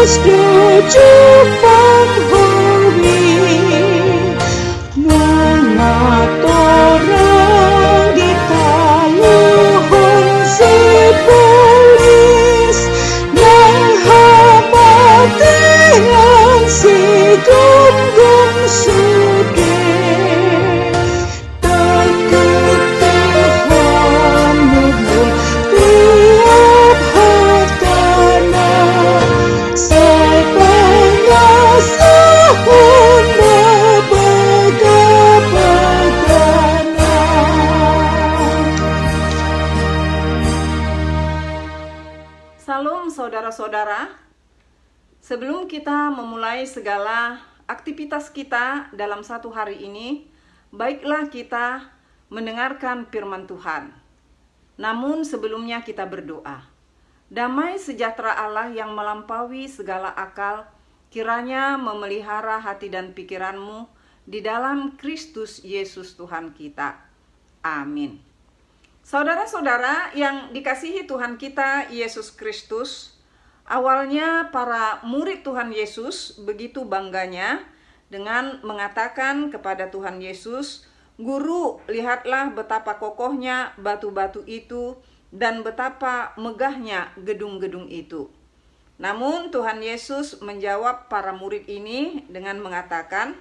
setuju penghuni mengaturang di taluhun si polis menghambatian si gum-gum suge takut Tuhan nubur tiap hatana sepanya sahun bebaga-bagana. Salam saudara-saudara. Sebelum kita memulai segala aktivitas kita dalam satu hari ini, baiklah kita mendengarkan firman Tuhan. Namun sebelumnya kita berdoa. Damai sejahtera Allah yang melampaui segala akal, kiranya memelihara hati dan pikiranmu di dalam Kristus Yesus Tuhan kita. Amin. Saudara-saudara yang dikasihi Tuhan kita Yesus Kristus, awalnya para murid Tuhan Yesus begitu bangganya dengan mengatakan kepada Tuhan Yesus, "Guru, lihatlah betapa kokohnya batu-batu itu dan betapa megahnya gedung-gedung itu." Namun Tuhan Yesus menjawab para murid ini dengan mengatakan,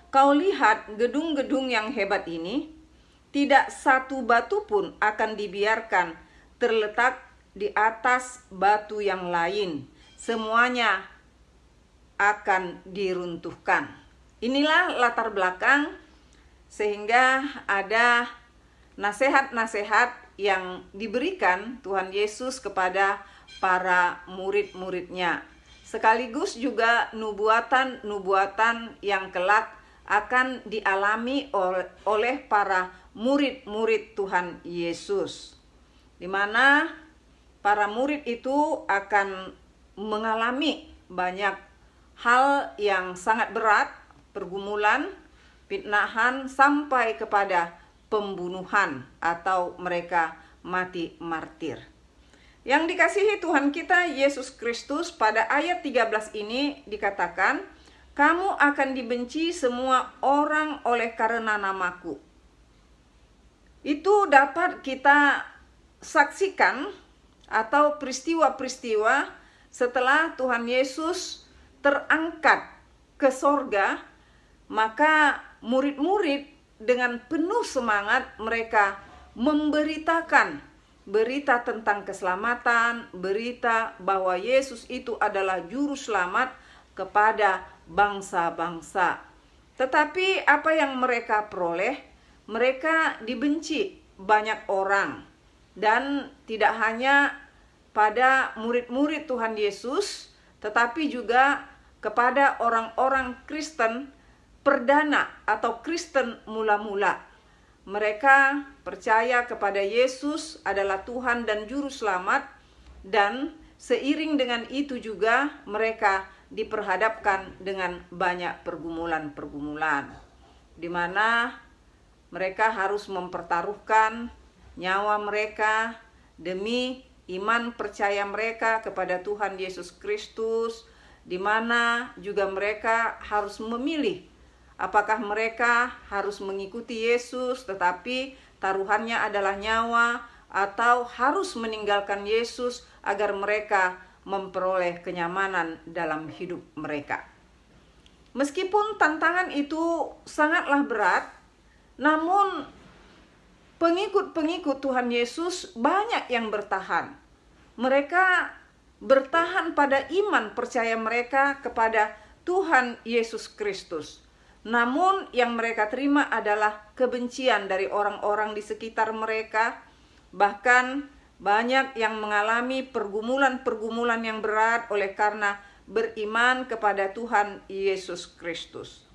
"Kau lihat gedung-gedung yang hebat ini? Tidak satu batu pun akan dibiarkan terletak di atas batu yang lain. Semuanya akan diruntuhkan." Inilah latar belakang sehingga ada nasihat-nasihat yang diberikan Tuhan Yesus kepada para murid-muridnya. Sekaligus juga nubuatan-nubuatan yang kelak akan dialami oleh para murid-murid Tuhan Yesus, di mana para murid itu akan mengalami banyak hal yang sangat berat, pergumulan, fitnahan, sampai kepada pembunuhan atau mereka mati martir. Yang dikasihi Tuhan kita Yesus Kristus, pada ayat 13 ini dikatakan, "Kamu akan dibenci semua orang oleh karena namaku." Itu dapat kita saksikan atau peristiwa-peristiwa setelah Tuhan Yesus terangkat ke sorga, maka murid-murid dengan penuh semangat mereka memberitakan berita tentang keselamatan, berita bahwa Yesus itu adalah juru selamat kepada bangsa-bangsa. Tetapi apa yang mereka peroleh? Mereka dibenci banyak orang, dan tidak hanya pada murid-murid Tuhan Yesus, tetapi juga kepada orang-orang Kristen perdana atau Kristen mula-mula. Mereka percaya kepada Yesus adalah Tuhan dan Juru Selamat, dan seiring dengan itu juga mereka diperhadapkan dengan banyak pergumulan-pergumulan, di mana mereka harus mempertaruhkan nyawa mereka demi iman percaya mereka kepada Tuhan Yesus Kristus, di mana juga mereka harus memilih apakah mereka harus mengikuti Yesus tetapi taruhannya adalah nyawa, atau harus meninggalkan Yesus agar mereka memperoleh kenyamanan dalam hidup mereka. Meskipun tantangan itu sangatlah berat, namun pengikut-pengikut Tuhan Yesus banyak yang bertahan. Mereka bertahan pada iman percaya mereka kepada Tuhan Yesus Kristus. Namun yang mereka terima adalah kebencian dari orang-orang di sekitar mereka. Bahkan banyak yang mengalami pergumulan-pergumulan yang berat oleh karena beriman kepada Tuhan Yesus Kristus.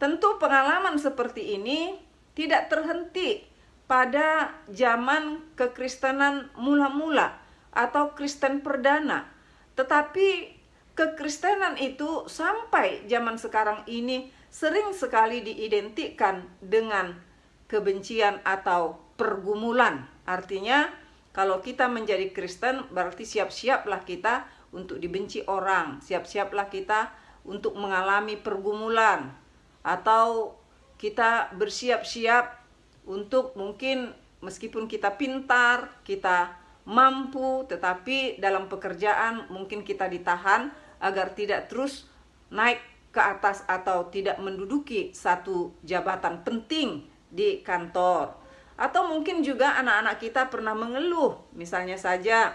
Tentu pengalaman seperti ini tidak terhenti pada zaman kekristenan mula-mula atau Kristen perdana, tetapi kekristenan itu sampai zaman sekarang ini sering sekali diidentikan dengan kebencian atau pergumulan. Artinya kalau kita menjadi Kristen berarti siap-siaplah kita untuk dibenci orang, siap-siaplah kita untuk mengalami pergumulan, atau kita bersiap-siap untuk mungkin meskipun kita pintar, kita mampu, tetapi dalam pekerjaan mungkin kita ditahan agar tidak terus naik ke atas atau tidak menduduki satu jabatan penting di kantor. Atau mungkin juga anak-anak kita pernah mengeluh, misalnya saja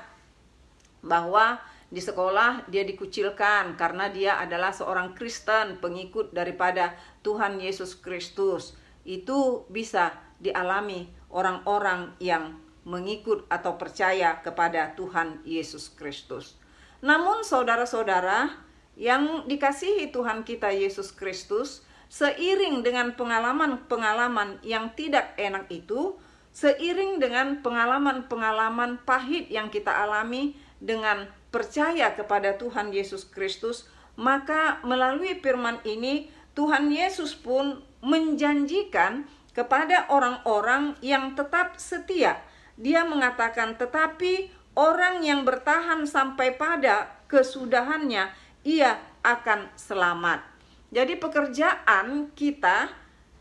bahwa di sekolah dia dikucilkan karena dia adalah seorang Kristen, pengikut daripada Tuhan Yesus Kristus. Itu bisa dialami orang-orang yang mengikut atau percaya kepada Tuhan Yesus Kristus. Namun saudara-saudara yang dikasihi Tuhan kita Yesus Kristus, seiring dengan pengalaman-pengalaman yang tidak enak itu, seiring dengan pengalaman-pengalaman pahit yang kita alami dengan percaya kepada Tuhan Yesus Kristus, maka melalui firman ini Tuhan Yesus pun menjanjikan kepada orang-orang yang tetap setia. Dia mengatakan, tetapi orang yang bertahan sampai pada kesudahannya, ia akan selamat. Jadi pekerjaan kita,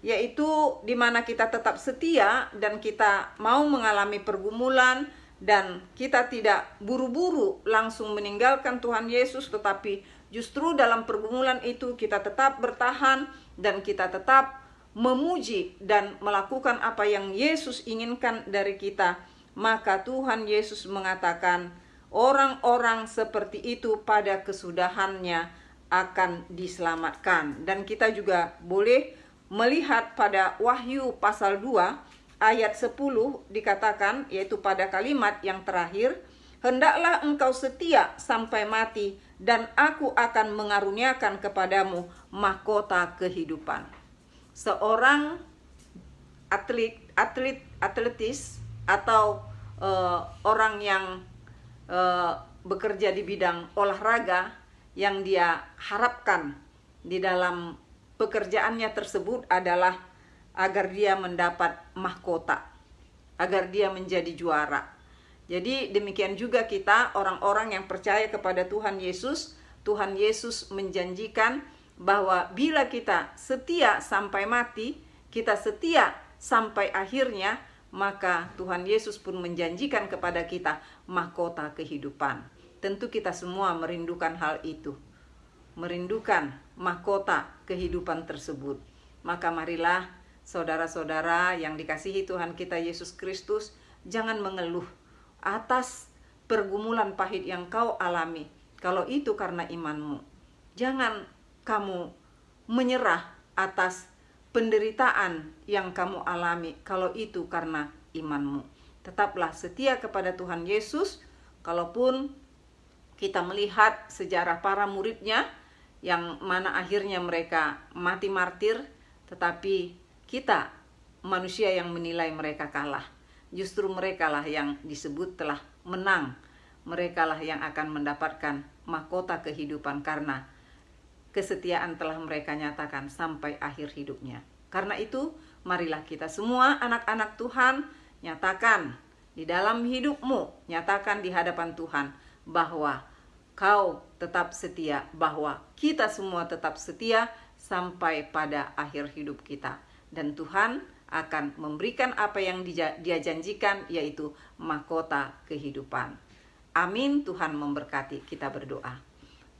yaitu di mana kita tetap setia dan kita mau mengalami pergumulan, dan kita tidak buru-buru langsung meninggalkan Tuhan Yesus, tetapi justru dalam pergumulan itu kita tetap bertahan dan kita tetap memuji dan melakukan apa yang Yesus inginkan dari kita, maka Tuhan Yesus mengatakan orang-orang seperti itu pada kesudahannya akan diselamatkan. Dan kita juga boleh melihat pada Wahyu pasal 2 ayat 10 dikatakan, yaitu pada kalimat yang terakhir, hendaklah engkau setia sampai mati dan aku akan mengaruniakan kepadamu mahkota kehidupan. Seorang atletis atau orang yang bekerja di bidang olahraga, yang dia harapkan di dalam pekerjaannya tersebut adalah agar dia mendapat mahkota, agar dia menjadi juara. Jadi demikian juga kita, orang-orang yang percaya kepada Tuhan Yesus, Tuhan Yesus menjanjikan bahwa bila kita setia sampai mati, kita setia sampai akhirnya, maka Tuhan Yesus pun menjanjikan kepada kita mahkota kehidupan. Tentu kita semua merindukan hal itu, merindukan mahkota kehidupan tersebut. Maka marilah saudara-saudara yang dikasihi Tuhan kita Yesus Kristus, jangan mengeluh atas pergumulan pahit yang kau alami. Kalau itu karena imanmu, jangan kamu menyerah atas penderitaan yang kamu alami kalau itu karena imanmu. Tetaplah setia kepada Tuhan Yesus. Kalaupun kita melihat sejarah para muridnya, yang mana akhirnya mereka mati martir, tetapi kita manusia yang menilai mereka kalah. Justru merekalah yang disebut telah menang. Merekalah yang akan mendapatkan mahkota kehidupan karena kesetiaan telah mereka nyatakan sampai akhir hidupnya. Karena itu, marilah kita semua anak-anak Tuhan nyatakan di dalam hidupmu, nyatakan di hadapan Tuhan bahwa kau tetap setia, bahwa kita semua tetap setia sampai pada akhir hidup kita. Dan Tuhan akan memberikan apa yang dia janjikan, yaitu mahkota kehidupan. Amin. Tuhan memberkati. Kita berdoa.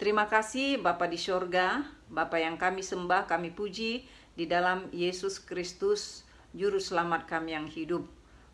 Terima kasih Bapa di sorga, Bapa yang kami sembah, kami puji di dalam Yesus Kristus, Juru Selamat kami yang hidup.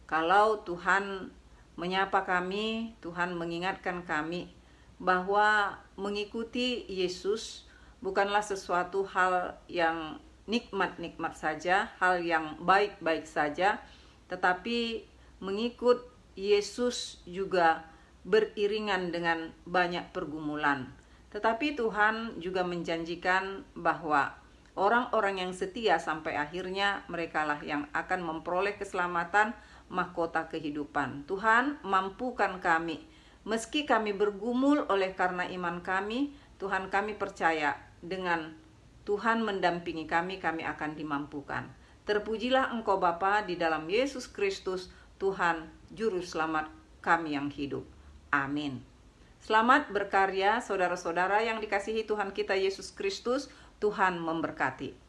Kalau Tuhan menyapa kami, Tuhan mengingatkan kami bahwa mengikuti Yesus bukanlah sesuatu hal yang nikmat-nikmat saja, hal yang baik-baik saja, tetapi mengikut Yesus juga beriringan dengan banyak pergumulan. Tetapi Tuhan juga menjanjikan bahwa orang-orang yang setia sampai akhirnya, merekalah yang akan memperoleh keselamatan, mahkota kehidupan. Tuhan, mampukan kami, meski kami bergumul oleh karena iman kami, Tuhan, kami percaya dengan Tuhan mendampingi kami, kami akan dimampukan. Terpujilah Engkau Bapa di dalam Yesus Kristus, Tuhan Juru Selamat kami yang hidup. Amin. Selamat berkarya saudara-saudara yang dikasihi Tuhan kita Yesus Kristus. Tuhan memberkati.